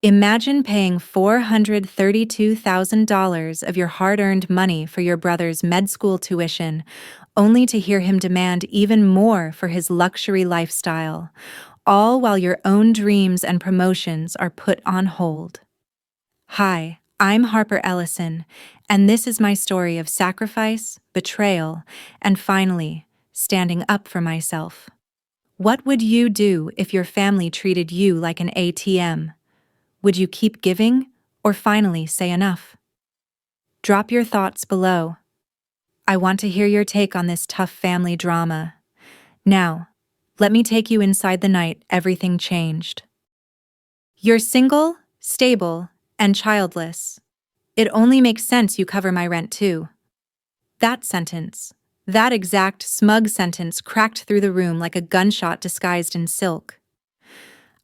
Imagine paying $432,000 of your hard-earned money for your brother's med school tuition, only to hear him demand even more for his luxury lifestyle, all while your own dreams and promotions are put on hold. Hi, I'm Harper Ellison, and this is my story of sacrifice, betrayal, and finally, standing up for myself. What would you do if your family treated you like an ATM? Would you keep giving, or finally say enough? Drop your thoughts below. I want to hear your take on this tough family drama. Now, let me take you inside the night everything changed. You're single, stable, and childless. It only makes sense you cover my rent too. That sentence, that exact smug sentence cracked through the room like a gunshot disguised in silk.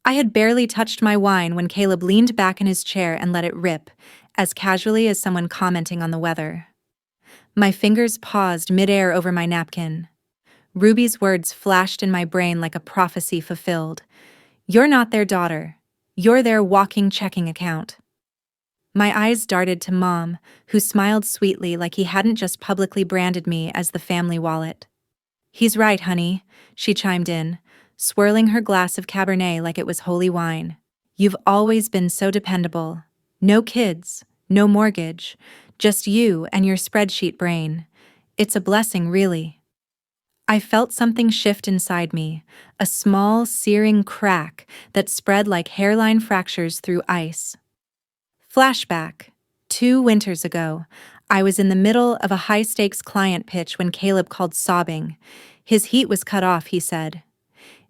I had barely touched my wine when Caleb leaned back in his chair and let it rip, as casually as someone commenting on the weather. My fingers paused midair over my napkin. Ruby's words flashed in my brain like a prophecy fulfilled. You're not their daughter. You're their walking checking account. My eyes darted to Mom, who smiled sweetly like he hadn't just publicly branded me as the family wallet. He's right, honey, she chimed in, swirling her glass of Cabernet like it was holy wine. You've always been so dependable. No kids, no mortgage, just you and your spreadsheet brain. It's a blessing, really. I felt something shift inside me, a small, searing crack that spread like hairline fractures through ice. Flashback. 2 winters ago, I was in the middle of a high-stakes client pitch when Caleb called sobbing. His heat was cut off, he said.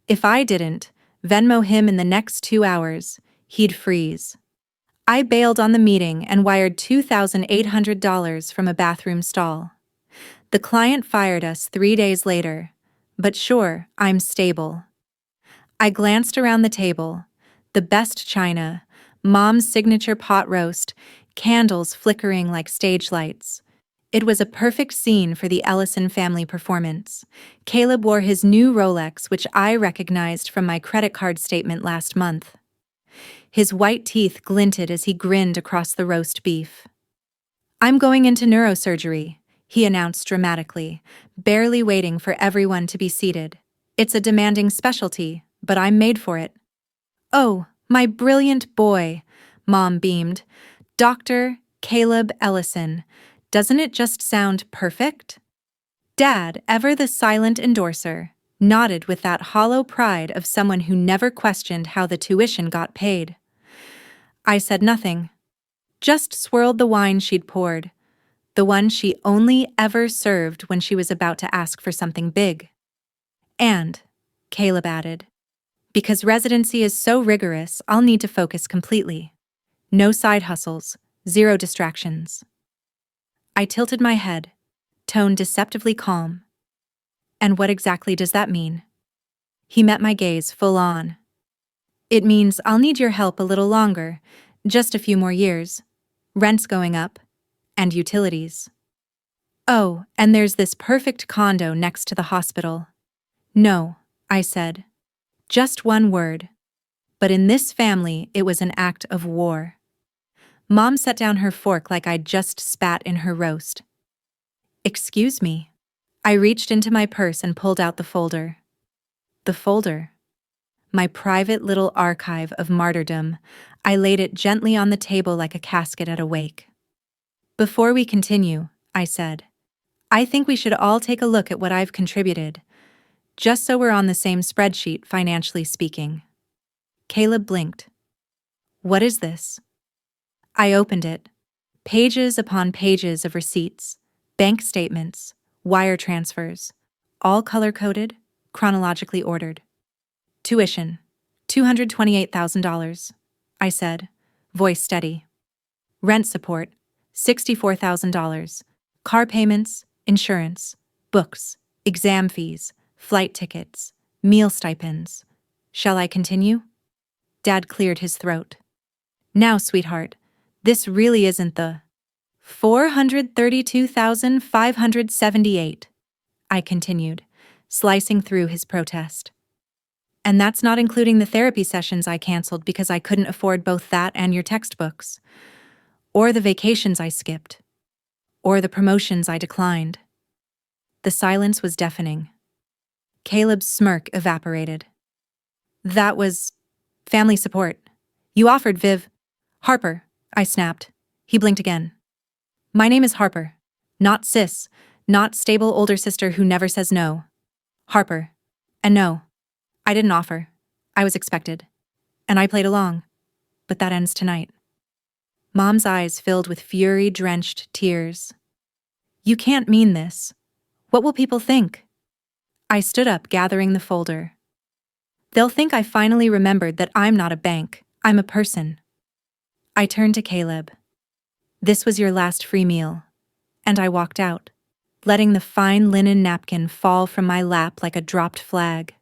If I didn't Venmo him in the next 2 hours, he'd freeze. I bailed on the meeting and wired $2,800 from a bathroom stall. The client fired us 3 days later, but sure, I'm stable. I glanced around the table. The best china, Mom's signature pot roast, candles flickering like stage lights. It was a perfect scene for the Ellison family performance. Caleb wore his new Rolex, which I recognized from my credit card statement last month. His white teeth glinted as he grinned across the roast beef. I'm going into neurosurgery, he announced dramatically, barely waiting for everyone to be seated. It's a demanding specialty, but I'm made for it. Oh, my brilliant boy, Mom beamed. Dr. Caleb Ellison. Doesn't it just sound perfect? Dad, ever the silent endorser, nodded with that hollow pride of someone who never questioned how the tuition got paid. I said nothing. Just swirled the wine she'd poured, the one she only ever served when she was about to ask for something big. And, Caleb added, because residency is so rigorous, I'll need to focus completely. No side hustles, 0 distractions. I tilted my head, tone deceptively calm. And what exactly does that mean? He met my gaze full on. It means I'll need your help a little longer, just a few more years. Rent's going up, and utilities. Oh, and there's this perfect condo next to the hospital. No, I said. Just one word. But in this family, it was an act of war. Mom set down her fork like I'd just spat in her roast. Excuse me. I reached into my purse and pulled out the folder. The folder. My private little archive of martyrdom. I laid it gently on the table like a casket at a wake. Before we continue, I said, I think we should all take a look at what I've contributed, just so we're on the same spreadsheet, financially speaking. Caleb blinked. What is this? I opened it. Pages upon pages of receipts, bank statements, wire transfers, all color-coded, chronologically ordered. Tuition, $228,000, I said, voice steady. Rent support, $64,000. Car payments, insurance, books, exam fees, flight tickets, meal stipends. Shall I continue? Dad cleared his throat. Now, sweetheart, this really isn't the $432,578, I continued, slicing through his protest. And that's not including the therapy sessions I canceled because I couldn't afford both that and your textbooks. Or the vacations I skipped. Or the promotions I declined. The silence was deafening. Caleb's smirk evaporated. That was family support. You offered, Viv. Harper, I snapped. He blinked again. My name is Harper. Not sis, not stable older sister who never says no. Harper. And no, I didn't offer. I was expected. And I played along. But that ends tonight. Mom's eyes filled with fury-drenched tears. You can't mean this. What will people think? I stood up, gathering the folder. They'll think I finally remembered that I'm not a bank, I'm a person. I turned to Caleb. This was your last free meal. And I walked out, letting the fine linen napkin fall from my lap like a dropped flag.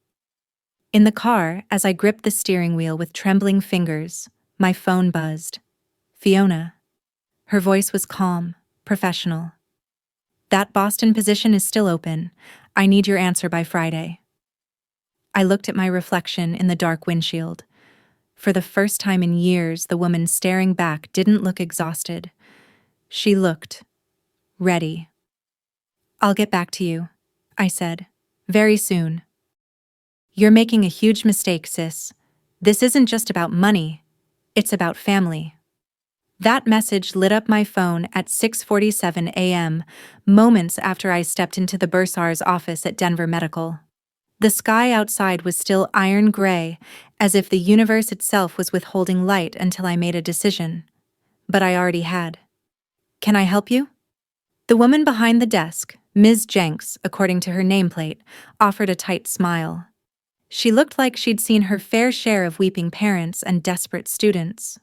In the car, as I gripped the steering wheel with trembling fingers, my phone buzzed. Fiona. Her voice was calm, professional. That Boston position is still open. I need your answer by Friday. I looked at my reflection in the dark windshield. For the first time in years, the woman staring back didn't look exhausted. She looked ready. I'll get back to you, I said. Very soon. You're making a huge mistake, sis. This isn't just about money. It's about family. That message lit up my phone at 6:47 a.m., moments after I stepped into the bursar's office at Denver Medical. The sky outside was still iron gray, as if the universe itself was withholding light until I made a decision. But I already had. Can I help you? The woman behind the desk, Ms. Jenks, according to her nameplate, offered a tight smile. She looked like she'd seen her fair share of weeping parents and desperate students.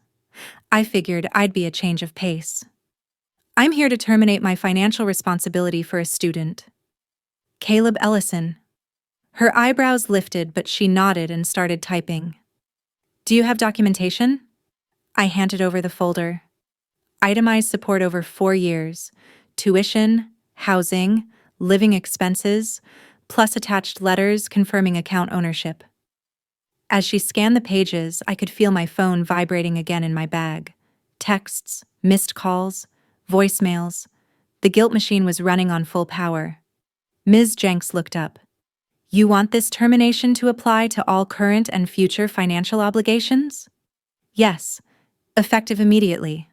I figured I'd be a change of pace. I'm here to terminate my financial responsibility for a student. Caleb Ellison. Her eyebrows lifted, but she nodded and started typing. Do you have documentation? I handed over the folder. Itemized support over 4 years. Tuition, housing, living expenses, plus attached letters confirming account ownership. As she scanned the pages, I could feel my phone vibrating again in my bag. Texts, missed calls, voicemails. The guilt machine was running on full power. Ms. Jenks looked up. You want this termination to apply to all current and future financial obligations? Yes, effective immediately.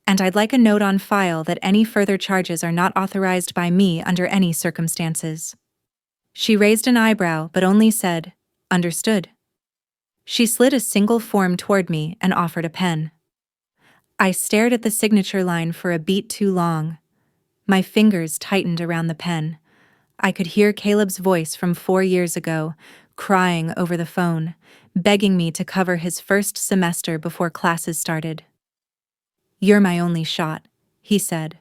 And I'd like a note on file that any further charges are not authorized by me under any circumstances. She raised an eyebrow but only said, Understood. She slid a single form toward me and offered a pen. I stared at the signature line for a beat too long. My fingers tightened around the pen. I could hear Caleb's voice from 4 years ago, crying over the phone, begging me to cover his first semester before classes started. You're my only shot, he said.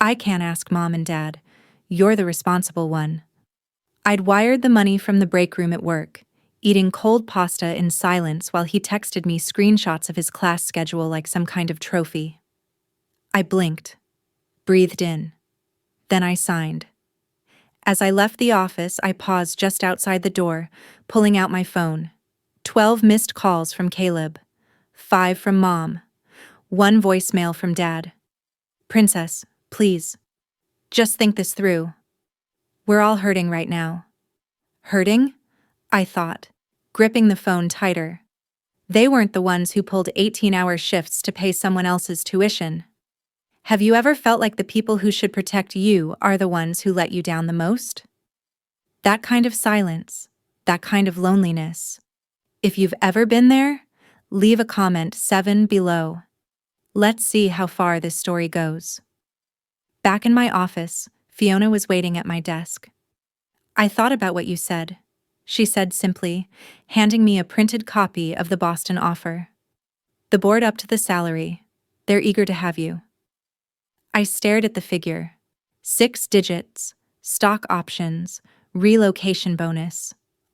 I can't ask Mom and Dad. You're the responsible one. I'd wired the money from the break room at work, eating cold pasta in silence while he texted me screenshots of his class schedule like some kind of trophy. I blinked, breathed in. Then I signed. As I left the office, I paused just outside the door, pulling out my phone. 12 missed calls from Caleb. 5 from Mom. 1 voicemail from Dad. Princess, please. Just think this through. We're all hurting right now. Hurting? I thought, gripping the phone tighter. They weren't the ones who pulled 18-hour shifts to pay someone else's tuition. Have you ever felt like the people who should protect you are the ones who let you down the most? That kind of silence, that kind of loneliness. If you've ever been there, leave a comment 7 below. Let's see how far this story goes. Back in my office, Fiona was waiting at my desk. I thought about what you said, she said simply, handing me a printed copy of the Boston offer. The board upped the salary. They're eager to have you. I stared at the figure. 6 digits, stock options, relocation bonus.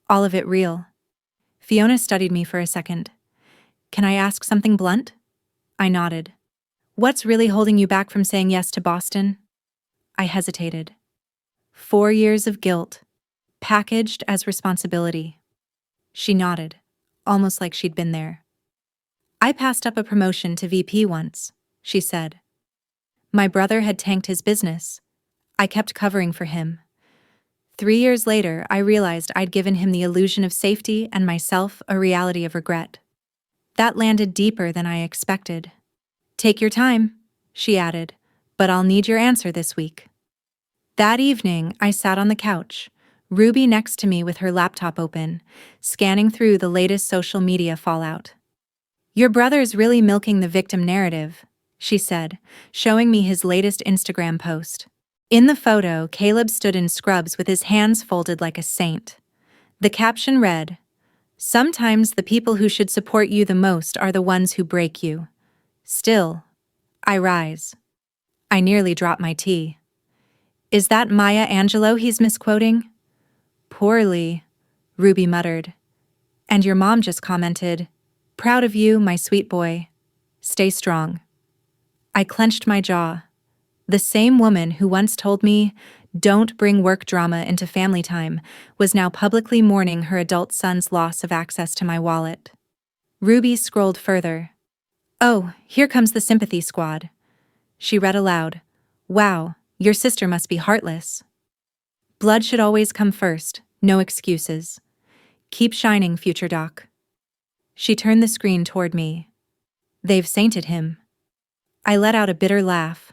All of it real. Fiona studied me for a second. Can I ask something blunt? I nodded. What's really holding you back from saying yes to Boston? I hesitated. 4 years of guilt, packaged as responsibility. She nodded, almost like she'd been there. I passed up a promotion to VP once, she said. My brother had tanked his business. I kept covering for him. 3 years later, I realized I'd given him the illusion of safety and myself a reality of regret. That landed deeper than I expected. Take your time, she added, but I'll need your answer this week. That evening, I sat on the couch, Ruby next to me with her laptop open, scanning through the latest social media fallout. Your brother's really milking the victim narrative, she said, showing me his latest Instagram post. In the photo, Caleb stood in scrubs with his hands folded like a saint. The caption read, "Sometimes the people who should support you the most are the ones who break you. Still, I rise." I nearly dropped my tea. Is that Maya Angelou he's misquoting? Poorly, Ruby muttered. And your mom just commented, "Proud of you, my sweet boy. Stay strong." I clenched my jaw. The same woman who once told me, "Don't bring work drama into family time," was now publicly mourning her adult son's loss of access to my wallet. Ruby scrolled further. "Oh, here comes the sympathy squad." She read aloud, "Wow, your sister must be heartless. Blood should always come first, no excuses. Keep shining, future doc." She turned the screen toward me. "They've sainted him." I let out a bitter laugh.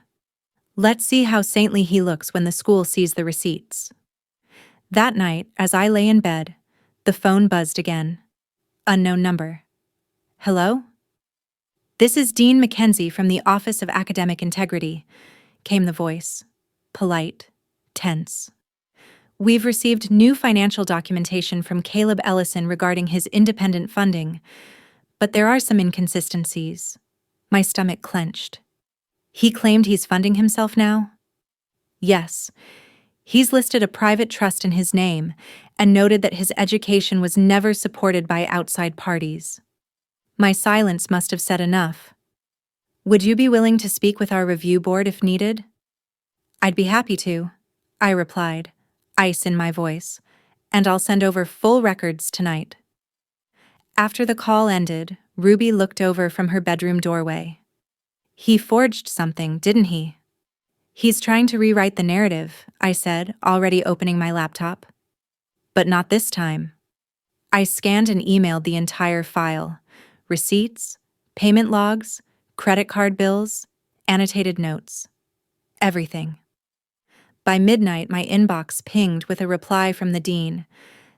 Let's see how saintly he looks when the school sees the receipts. That night, as I lay in bed, the phone buzzed again. Unknown number. "Hello?" "This is Dean Mackenzie from the Office of Academic Integrity," came the voice. Polite, tense. "We've received new financial documentation from Caleb Ellison regarding his independent funding, but there are some inconsistencies." My stomach clenched. He claimed he's funding himself now? Yes. He's listed a private trust in his name and noted that his education was never supported by outside parties. My silence must have said enough. "Would you be willing to speak with our review board if needed?" "I'd be happy to," I replied, ice in my voice, "and I'll send over full records tonight." After the call ended, Ruby looked over from her bedroom doorway. "He forged something, didn't he?" "He's trying to rewrite the narrative," I said, already opening my laptop. "But not this time." I scanned and emailed the entire file. Receipts, payment logs, credit card bills, annotated notes. Everything. By midnight, my inbox pinged with a reply from the dean.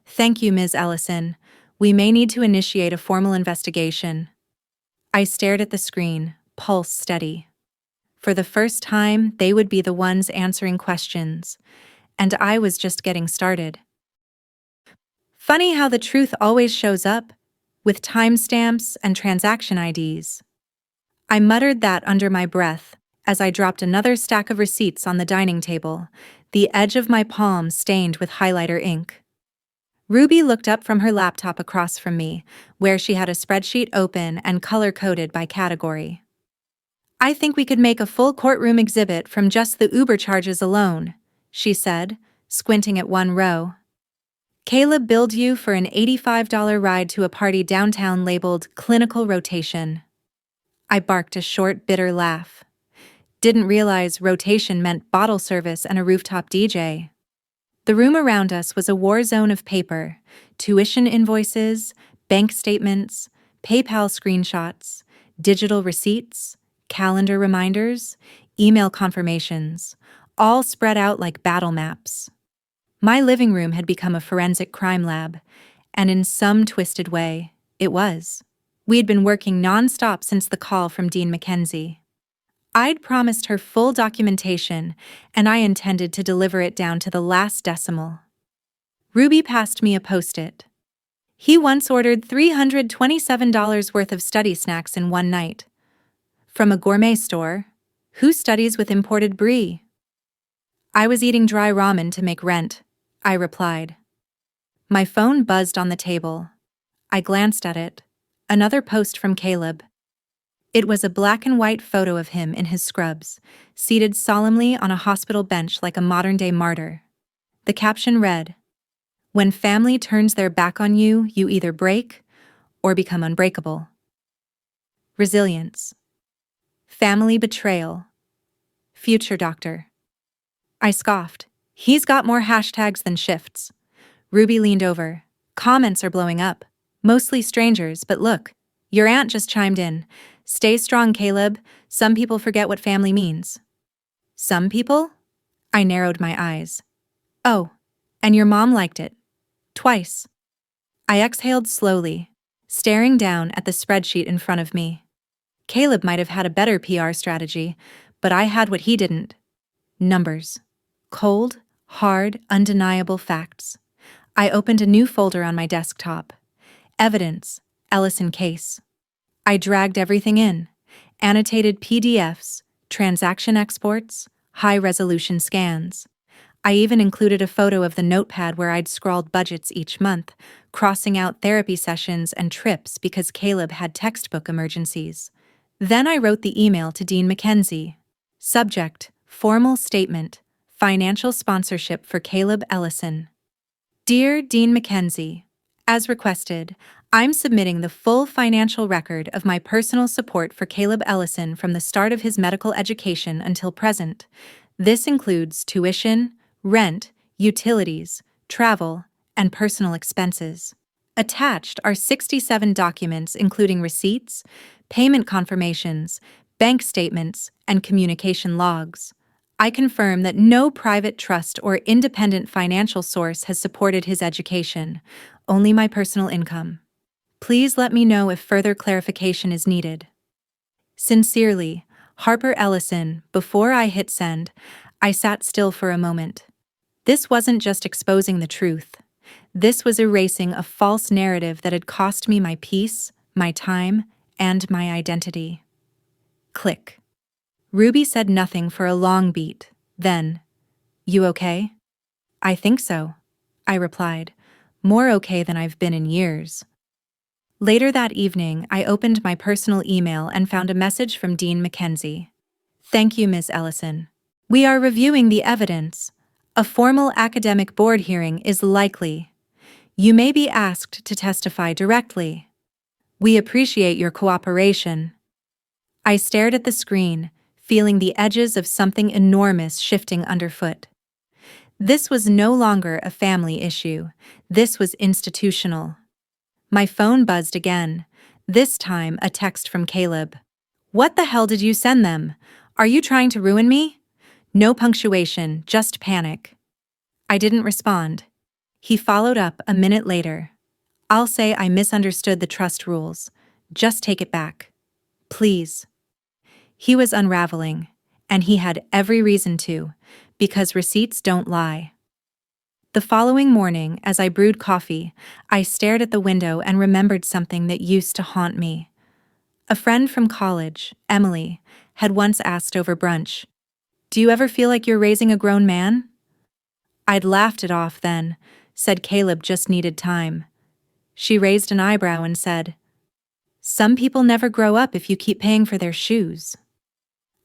"Thank you, Ms. Ellison. We may need to initiate a formal investigation." I stared at the screen, pulse steady. For the first time, they would be the ones answering questions, and I was just getting started. Funny how the truth always shows up, with timestamps and transaction IDs. I muttered that under my breath as I dropped another stack of receipts on the dining table, the edge of my palm stained with highlighter ink. Ruby looked up from her laptop across from me, where she had a spreadsheet open and color-coded by category. "I think we could make a full courtroom exhibit from just the Uber charges alone," she said, squinting at one row. "Caleb billed you for an $85 ride to a party downtown labeled clinical rotation." I barked a short, bitter laugh. Didn't realize rotation meant bottle service and a rooftop DJ. The room around us was a war zone of paper, tuition invoices, bank statements, PayPal screenshots, digital receipts, calendar reminders, email confirmations, all spread out like battle maps. My living room had become a forensic crime lab, and in some twisted way, it was. We'd been working non-stop since the call from Dean Mackenzie. I'd promised her full documentation, and I intended to deliver it down to the last decimal. Ruby passed me a Post-it. "He once ordered $327 worth of study snacks in one night. From a gourmet store. Who studies with imported brie?" "I was eating dry ramen to make rent," I replied. My phone buzzed on the table. I glanced at it. Another post from Caleb. It was a black and white photo of him in his scrubs, seated solemnly on a hospital bench like a modern-day martyr. The caption read, When family turns their back on you, you either break or become unbreakable. Resilience. Family betrayal. Future doctor. I scoffed. He's got more hashtags than shifts. Ruby leaned over. Comments are blowing up. Mostly strangers, but look. Your aunt just chimed in. Stay strong, Caleb. Some people forget what family means. Some people? I narrowed my eyes. Oh, and your mom liked it. Twice. I exhaled slowly, staring down at the spreadsheet in front of me. Caleb might have had a better PR strategy, but I had what he didn't. Numbers. Cold, hard, undeniable facts. I opened a new folder on my desktop. Evidence, Ellison case. I dragged everything in. Annotated PDFs, transaction exports, high-resolution scans. I even included a photo of the notepad where I'd scrawled budgets each month, crossing out therapy sessions and trips because Caleb had textbook emergencies. Then I wrote the email to Dean Mackenzie. Subject, formal statement, financial sponsorship for Caleb Ellison. Dear Dean Mackenzie, as requested, I'm submitting the full financial record of my personal support for Caleb Ellison from the start of his medical education until present. This includes tuition, rent, utilities, travel, and personal expenses. Attached are 67 documents including receipts, payment confirmations, bank statements, and communication logs. I confirm that no private trust or independent financial source has supported his education, only my personal income. Please let me know if further clarification is needed. Sincerely, Harper Ellison. Before I hit send, I sat still for a moment. This wasn't just exposing the truth. This was erasing a false narrative that had cost me my peace, my time, and my identity. Click. Ruby said nothing for a long beat. Then, "You okay?" "I think so," I replied, more okay than I've been in years. Later that evening, I opened my personal email and found a message from Dean Mackenzie. "Thank you, Ms. Ellison. We are reviewing the evidence. A formal academic board hearing is likely. You may be asked to testify directly. We appreciate your cooperation." I stared at the screen, feeling the edges of something enormous shifting underfoot. This was no longer a family issue. This was institutional. My phone buzzed again, this time a text from Caleb. "What the hell did you send them? Are you trying to ruin me?" No punctuation, just panic. I didn't respond. He followed up a minute later. "I'll say I misunderstood the trust rules. Just take it back. Please." He was unraveling, and he had every reason to, because receipts don't lie. The following morning, as I brewed coffee, I stared at the window and remembered something that used to haunt me. A friend from college, Emily, had once asked over brunch, "Do you ever feel like you're raising a grown man?" I'd laughed it off then, said Caleb just needed time. She raised an eyebrow and said, "Some people never grow up if you keep paying for their shoes."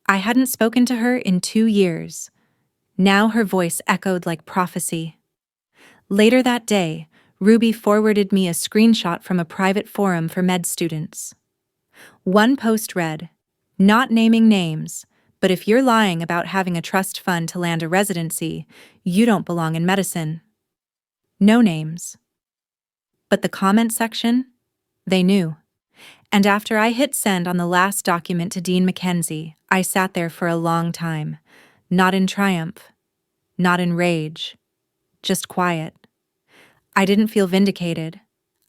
I hadn't spoken to her in 2 years. Now her voice echoed like prophecy. Later that day, Ruby forwarded me a screenshot from a private forum for med students. One post read, "Not naming names, but if you're lying about having a trust fund to land a residency, you don't belong in medicine." No names. But the comment section? They knew. And after I hit send on the last document to Dean Mackenzie, I sat there for a long time, not in triumph, not in rage, just quiet. I didn't feel vindicated.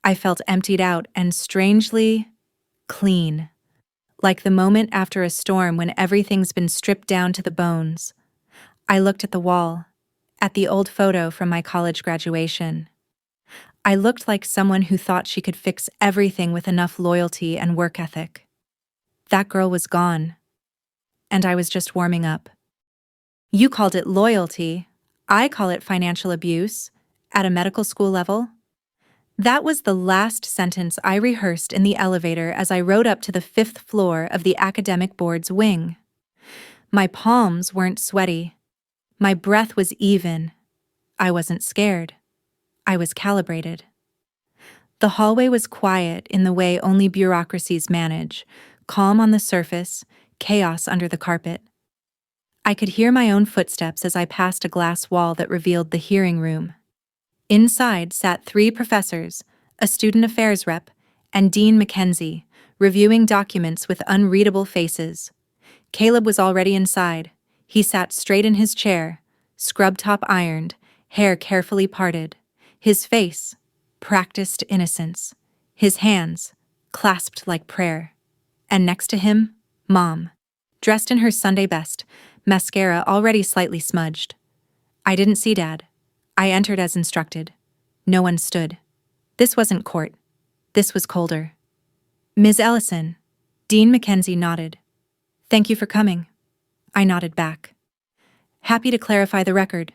I felt emptied out and strangely clean. Like the moment after a storm when everything's been stripped down to the bones. I looked at the wall, at the old photo from my college graduation. I looked like someone who thought she could fix everything with enough loyalty and work ethic. That girl was gone, and I was just warming up. You called it loyalty. I call it financial abuse, at a medical school level. That was the last sentence I rehearsed in the elevator as I rode up to the 5th floor of the academic board's wing. My palms weren't sweaty. My breath was even. I wasn't scared. I was calibrated. The hallway was quiet in the way only bureaucracies manage, calm on the surface, chaos under the carpet. I could hear my own footsteps as I passed a glass wall that revealed the hearing room. Inside sat 3 professors, a student affairs rep, and Dean Mackenzie, reviewing documents with unreadable faces. Caleb was already inside. He sat straight in his chair, scrub top ironed, hair carefully parted. His face, practiced innocence. His hands, clasped like prayer. And next to him, Mom, dressed in her Sunday best, mascara already slightly smudged. I didn't see Dad. I entered as instructed. No one stood. This wasn't court. This was colder. Ms. Ellison. Dean Mackenzie nodded. Thank you for coming. I nodded back. Happy to clarify the record.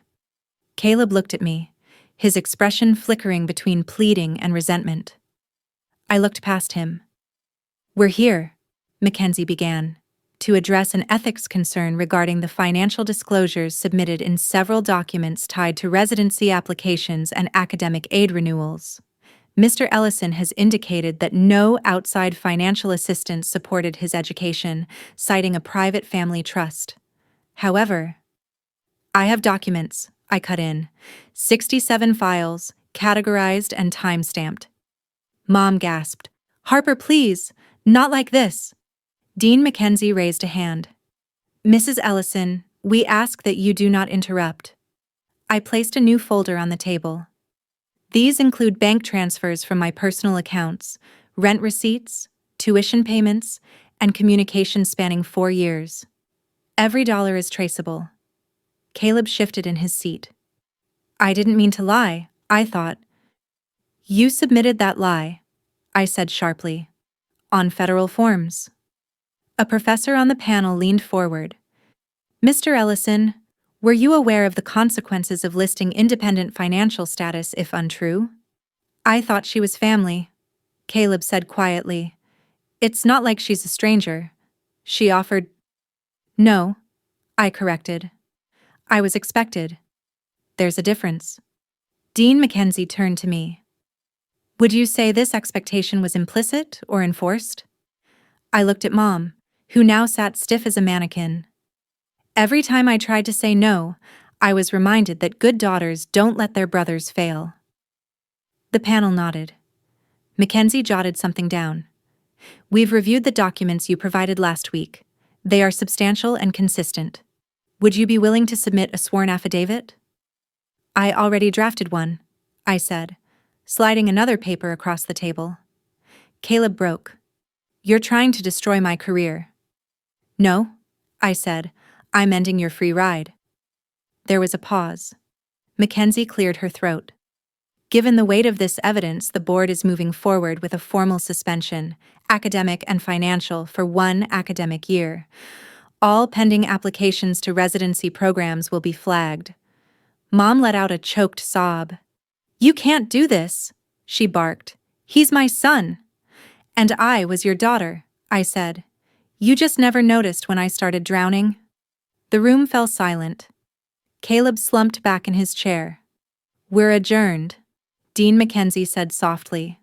Caleb looked at me, his expression flickering between pleading and resentment. I looked past him. We're here, Mackenzie began, to address an ethics concern regarding the financial disclosures submitted in several documents tied to residency applications and academic aid renewals. Mr. Ellison has indicated that no outside financial assistance supported his education, citing a private family trust. However, I have documents, I cut in, 67 files, categorized and time-stamped. Mom gasped, Harper, please, not like this. Dean Mackenzie raised a hand. Mrs. Ellison, we ask that you do not interrupt. I placed a new folder on the table. These include bank transfers from my personal accounts, rent receipts, tuition payments, and communications spanning 4 years. Every dollar is traceable. Caleb shifted in his seat. I didn't mean to lie, I thought. You submitted that lie, I said sharply. On federal forms. A professor on the panel leaned forward. Mr. Ellison, were you aware of the consequences of listing independent financial status if untrue? I thought she was family, Caleb said quietly. It's not like she's a stranger. She offered. No, I corrected. I was expected. There's a difference. Dean Mackenzie turned to me. Would you say this expectation was implicit or enforced? I looked at Mom, who now sat stiff as a mannequin. Every time I tried to say no, I was reminded that good daughters don't let their brothers fail. The panel nodded. Mackenzie jotted something down. We've reviewed the documents you provided last week. They are substantial and consistent. Would you be willing to submit a sworn affidavit? I already drafted one, I said, sliding another paper across the table. Caleb broke. You're trying to destroy my career. No, I said, I'm ending your free ride. There was a pause. Mackenzie cleared her throat. Given the weight of this evidence, the board is moving forward with a formal suspension, academic and financial, for 1 academic year. All pending applications to residency programs will be flagged. Mom let out a choked sob. You can't do this, she barked. He's my son. And I was your daughter, I said. You just never noticed when I started drowning. The room fell silent. Caleb slumped back in his chair. We're adjourned, Dean Mackenzie said softly.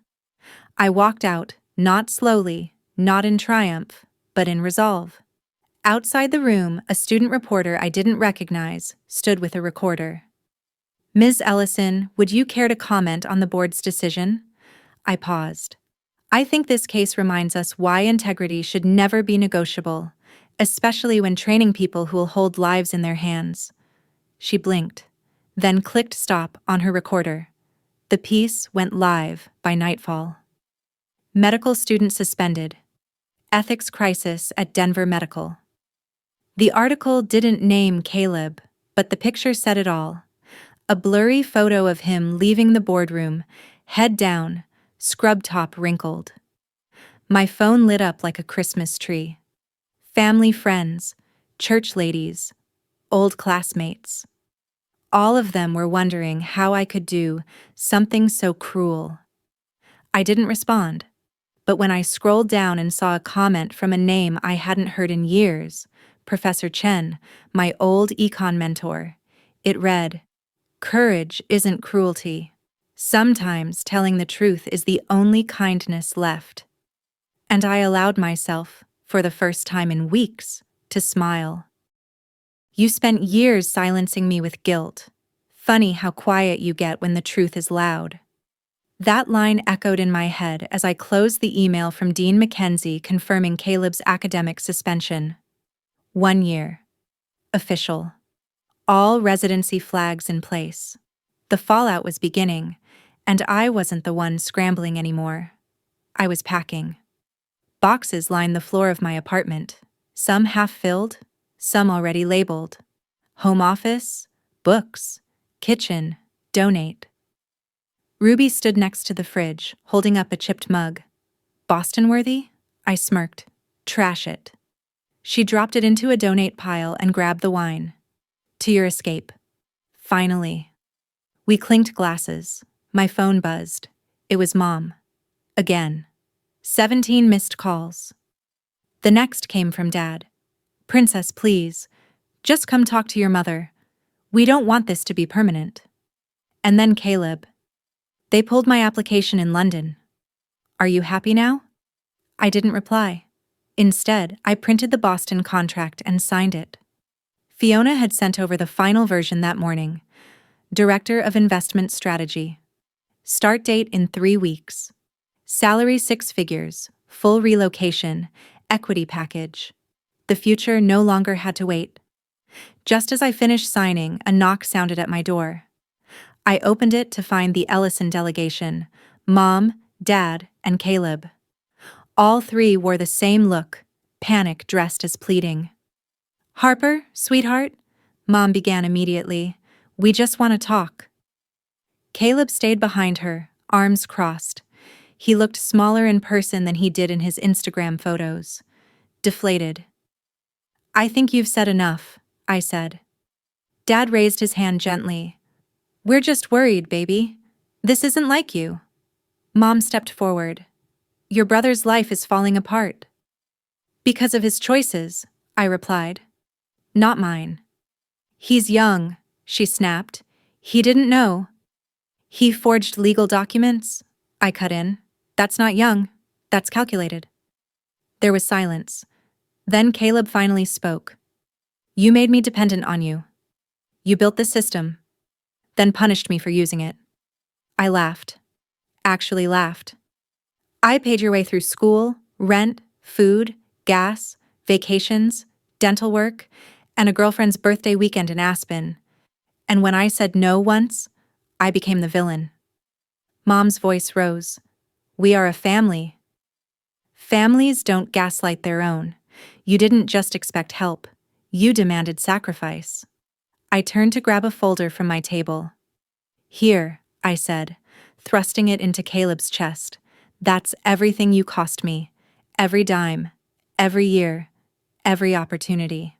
I walked out, not slowly, not in triumph, but in resolve. Outside the room, a student reporter I didn't recognize stood with a recorder. Ms. Ellison, would you care to comment on the board's decision? I paused. I think this case reminds us why integrity should never be negotiable, especially when training people who will hold lives in their hands. She blinked, then clicked stop on her recorder. The piece went live by nightfall. Medical student suspended. Ethics crisis at Denver Medical. The article didn't name Caleb, but the picture said it all. A blurry photo of him leaving the boardroom, head down, scrub top wrinkled. My phone lit up like a Christmas tree. Family friends, church ladies, old classmates. All of them were wondering how I could do something so cruel. I didn't respond, but when I scrolled down and saw a comment from a name I hadn't heard in years, Professor Chen, my old econ mentor, it read, "Courage isn't cruelty." Sometimes telling the truth is the only kindness left. And I allowed myself, for the first time in weeks, to smile. You spent years silencing me with guilt. Funny how quiet you get when the truth is loud. That line echoed in my head as I closed the email from Dean Mackenzie confirming Caleb's academic suspension. 1 year. Official. All residency flags in place. The fallout was beginning, and I wasn't the one scrambling anymore. I was packing. Boxes lined the floor of my apartment, some half-filled, some already labeled. Home office, books, kitchen, donate. Ruby stood next to the fridge, holding up a chipped mug. Boston-worthy? I smirked. Trash it. She dropped it into a donate pile and grabbed the wine. To your escape. Finally. We clinked glasses. My phone buzzed. It was Mom. Again. 17 missed calls. The next came from Dad. Princess, please. Just come talk to your mother. We don't want this to be permanent. And then Caleb. They pulled my application in London. Are you happy now? I didn't reply. Instead, I printed the Boston contract and signed it. Fiona had sent over the final version that morning. Director of Investment Strategy. Start date in 3 weeks. Salary 6 figures, full relocation, equity package. The future no longer had to wait. Just as I finished signing, a knock sounded at my door. I opened it to find the Ellison delegation, Mom, Dad, and Caleb. All 3 wore the same look, panic dressed as pleading. Harper, sweetheart, Mom began immediately. We just want to talk. Caleb stayed behind her, arms crossed. He looked smaller in person than he did in his Instagram photos. Deflated. I think you've said enough, I said. Dad raised his hand gently. We're just worried, baby. This isn't like you. Mom stepped forward. Your brother's life is falling apart. Because of his choices, I replied. Not mine. He's young, she snapped. He didn't know. He forged legal documents? I cut in. That's not young. That's calculated. There was silence. Then Caleb finally spoke. You made me dependent on you. You built the system, then punished me for using it. I laughed. Actually laughed. I paid your way through school, rent, food, gas, vacations, dental work, and a girlfriend's birthday weekend in Aspen. And when I said no once, I became the villain. Mom's voice rose. We are a family. Families don't gaslight their own. You didn't just expect help. You demanded sacrifice. I turned to grab a folder from my table. Here, I said, thrusting it into Caleb's chest. That's everything you cost me. Every dime, every year, every opportunity.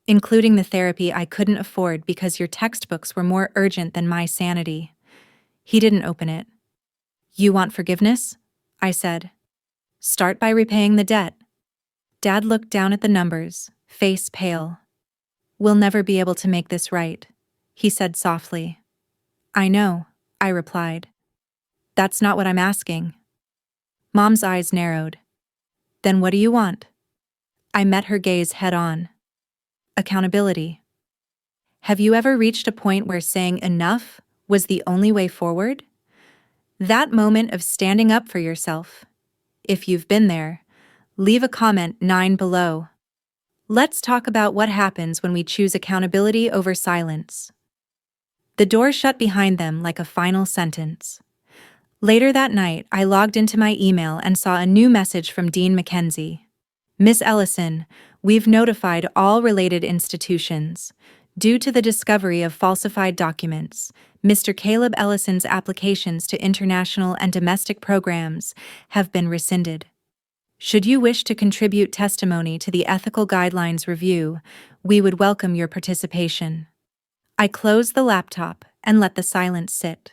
Including the therapy I couldn't afford because your textbooks were more urgent than my sanity. He didn't open it. You want forgiveness? I said. Start by repaying the debt. Dad looked down at the numbers, face pale. We'll never be able to make this right, he said softly. I know, I replied. That's not what I'm asking. Mom's eyes narrowed. Then what do you want? I met her gaze head on. Accountability. Have you ever reached a point where saying enough was the only way forward? That moment of standing up for yourself. If you've been there, leave a comment 9 below. Let's talk about what happens when we choose accountability over silence. The door shut behind them like a final sentence. Later that night, I logged into my email and saw a new message from Dean Mackenzie. Miss Ellison, we've notified all related institutions. Due to the discovery of falsified documents, Mr. Caleb Ellison's applications to international and domestic programs have been rescinded. Should you wish to contribute testimony to the Ethical Guidelines Review, we would welcome your participation. I closed the laptop and let the silence sit.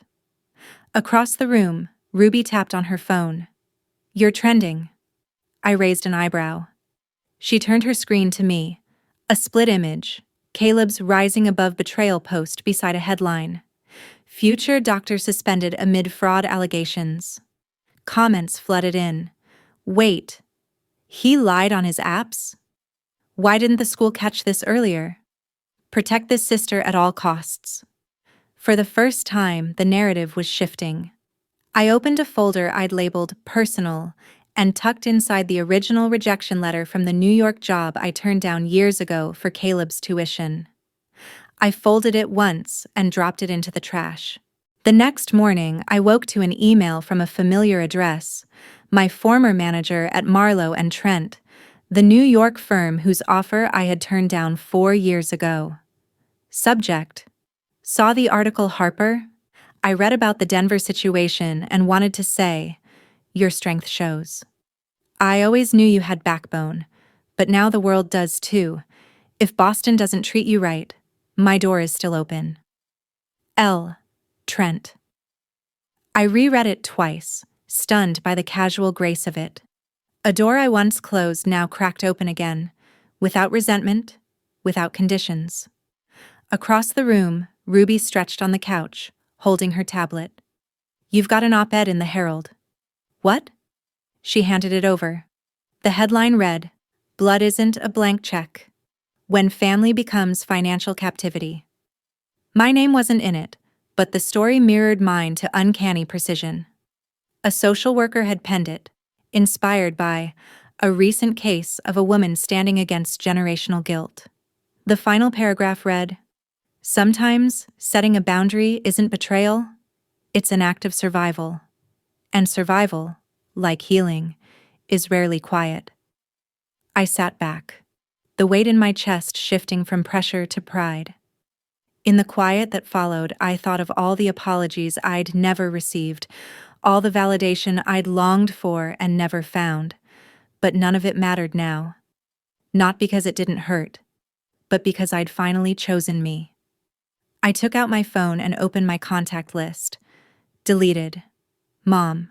Across the room, Ruby tapped on her phone. You're trending. I raised an eyebrow. She turned her screen to me. A split image, Caleb's rising above betrayal post beside a headline. Future doctor suspended amid fraud allegations. Comments flooded in. Wait, he lied on his apps? Why didn't the school catch this earlier? Protect this sister at all costs. For the first time, the narrative was shifting. I opened a folder I'd labeled personal and tucked inside the original rejection letter from the New York job I turned down years ago for Caleb's tuition. I folded it once and dropped it into the trash. The next morning, I woke to an email from a familiar address, my former manager at Marlowe and Trent, the New York firm whose offer I had turned down 4 years ago. Subject: Saw the article, Harper? I read about the Denver situation and wanted to say, your strength shows. I always knew you had backbone, but now the world does too. If Boston doesn't treat you right, my door is still open. L. Trent. I reread it twice, stunned by the casual grace of it. A door I once closed now cracked open again, without resentment, without conditions. Across the room, Ruby stretched on the couch, holding her tablet. You've got an op-ed in the Herald. What? She handed it over. The headline read, Blood isn't a blank check. When family becomes financial captivity. My name wasn't in it, but the story mirrored mine to uncanny precision. A social worker had penned it, inspired by a recent case of a woman standing against generational guilt. The final paragraph read, Sometimes setting a boundary isn't betrayal, it's an act of survival. And survival, like healing, is rarely quiet. I sat back, the weight in my chest shifting from pressure to pride. In the quiet that followed, I thought of all the apologies I'd never received, all the validation I'd longed for and never found, but none of it mattered now. Not because it didn't hurt, but because I'd finally chosen me. I took out my phone and opened my contact list. Deleted. Mom.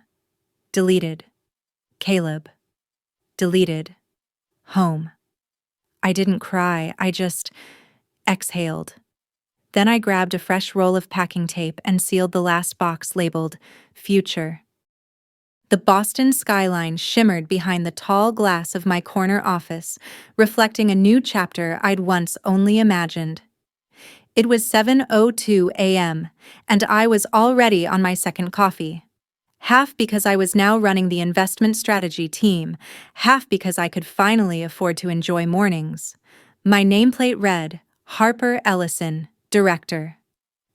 Deleted. Caleb. Deleted. Home. I didn't cry, I just exhaled. Then I grabbed a fresh roll of packing tape and sealed the last box labeled Future. The Boston skyline shimmered behind the tall glass of my corner office, reflecting a new chapter I'd once only imagined. It was 7:02 a.m., and I was already on my second coffee. Half because I was now running the investment strategy team, half because I could finally afford to enjoy mornings. My nameplate read, Harper Ellison, Director.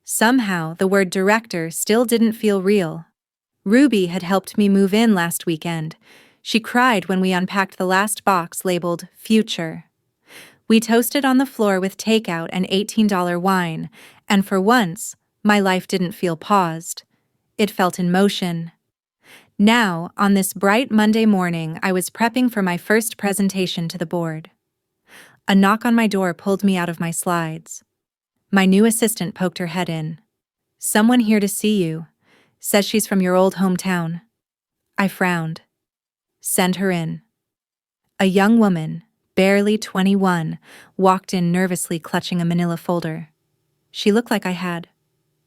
Somehow, the word director still didn't feel real. Ruby had helped me move in last weekend. She cried when we unpacked the last box labeled Future. We toasted on the floor with takeout and $18 wine, and for once, my life didn't feel paused. It felt in motion. Now, on this bright Monday morning, I was prepping for my first presentation to the board. A knock on my door pulled me out of my slides. My new assistant poked her head in. Someone here to see you. Says she's from your old hometown. I frowned. Send her in. A young woman, barely 21, walked in nervously clutching a manila folder. She looked like I had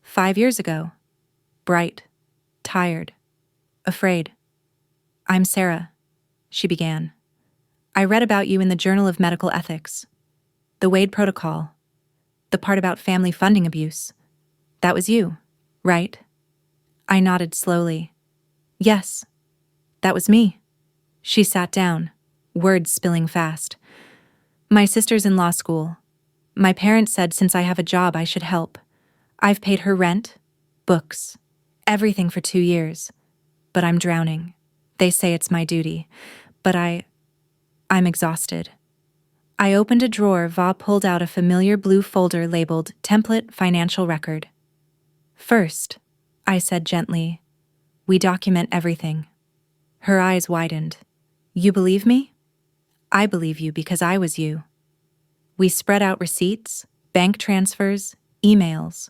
5 years ago. Bright, tired, afraid. I'm Sarah, she began. I read about you in the Journal of Medical Ethics. The Wade Protocol. The part about family funding abuse. That was you, right? I nodded slowly. Yes, that was me. She sat down, words spilling fast. My sister's in law school. My parents said since I have a job I should help. I've paid her rent, books, everything for 2 years. But I'm drowning. They say it's my duty. But I'm exhausted. I opened a drawer. Va pulled out a familiar blue folder labeled Template Financial Record. First, I said gently, we document everything. Her eyes widened. You believe me? I believe you because I was you. We spread out receipts, bank transfers, emails.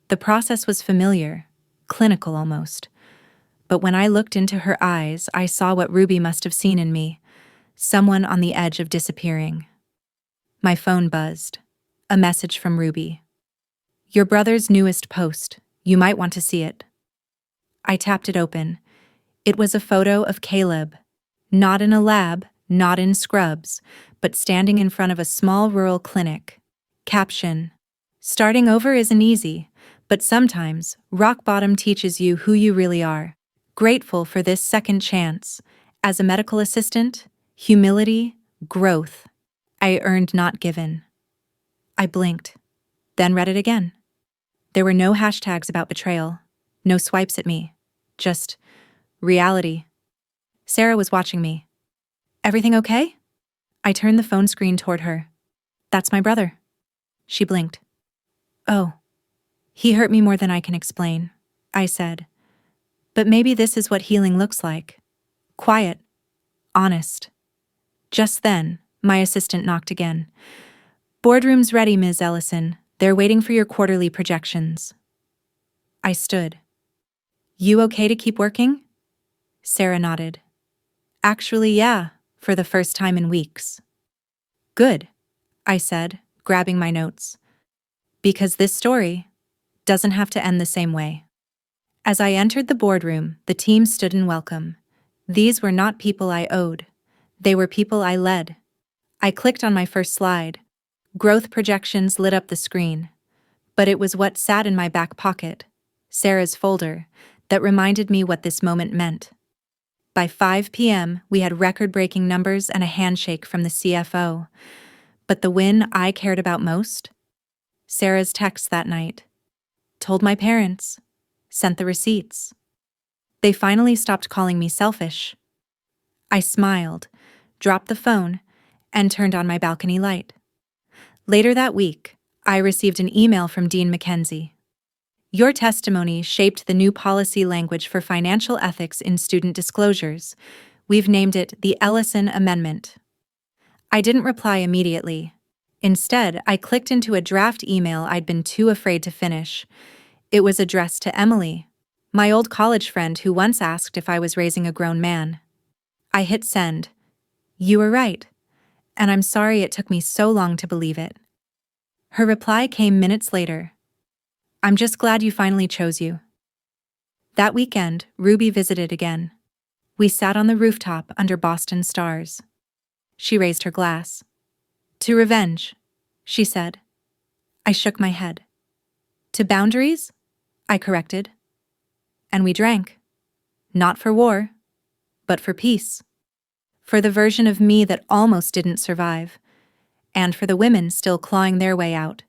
The process was familiar, clinical almost. But when I looked into her eyes, I saw what Ruby must have seen in me, someone on the edge of disappearing. My phone buzzed. A message from Ruby. Your brother's newest post. You might want to see it. I tapped it open. It was a photo of Caleb. Not in a lab, not in scrubs, but standing in front of a small rural clinic. Caption: starting over isn't easy, but sometimes rock bottom teaches you who you really are. Grateful for this second chance. As a medical assistant, humility, growth. I earned, not given. I blinked, then read it again. There were no hashtags about betrayal, no swipes at me, just reality. Sarah was watching me. Everything okay? I turned the phone screen toward her. That's my brother. She blinked. Oh, he hurt me more than I can explain, I said. But maybe this is what healing looks like. Quiet, honest. Just then, my assistant knocked again. Boardroom's ready, Ms. Ellison. They're waiting for your quarterly projections. I stood. You okay to keep working? Sarah nodded. Actually, yeah, for the first time in weeks. Good, I said, grabbing my notes. Because this story doesn't have to end the same way. As I entered the boardroom, the team stood in welcome. These were not people I owed. They were people I led. I clicked on my first slide. Growth projections lit up the screen. But it was what sat in my back pocket, Sarah's folder, that reminded me what this moment meant. By 5 p.m., we had record-breaking numbers and a handshake from the CFO. But the win I cared about most? Sarah's text that night. Told my parents. Sent the receipts. They finally stopped calling me selfish. I smiled, dropped the phone, and turned on my balcony light. Later that week, I received an email from Dean Mackenzie. Your testimony shaped the new policy language for financial ethics in student disclosures. We've named it the Ellison Amendment. I didn't reply immediately. Instead, I clicked into a draft email I'd been too afraid to finish. It was addressed to Emily, my old college friend who once asked if I was raising a grown man. I hit send. You were right, and I'm sorry it took me so long to believe it. Her reply came minutes later. I'm just glad you finally chose you. That weekend, Ruby visited again. We sat on the rooftop under Boston stars. She raised her glass. To revenge, she said. I shook my head. To boundaries? I corrected. And we drank. Not for war, but for peace. For the version of me that almost didn't survive. And for the women still clawing their way out.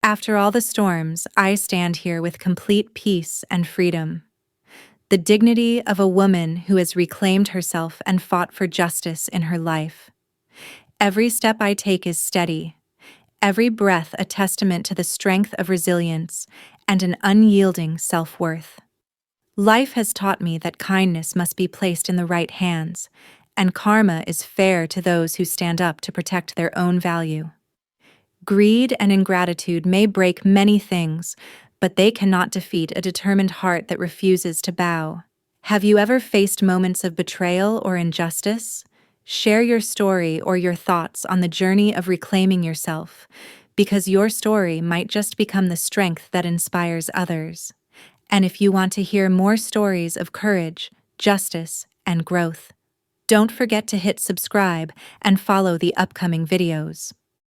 After all the storms, I stand here with complete peace and freedom. The dignity of a woman who has reclaimed herself and fought for justice in her life. Every step I take is steady. Every breath a testament to the strength of resilience and an unyielding self-worth. Life has taught me that kindness must be placed in the right hands, and karma is fair to those who stand up to protect their own value. Greed and ingratitude may break many things, but they cannot defeat a determined heart that refuses to bow. Have you ever faced moments of betrayal or injustice? Share your story or your thoughts on the journey of reclaiming yourself, because your story might just become the strength that inspires others. And if you want to hear more stories of courage, justice, and growth, don't forget to hit subscribe and follow the upcoming videos.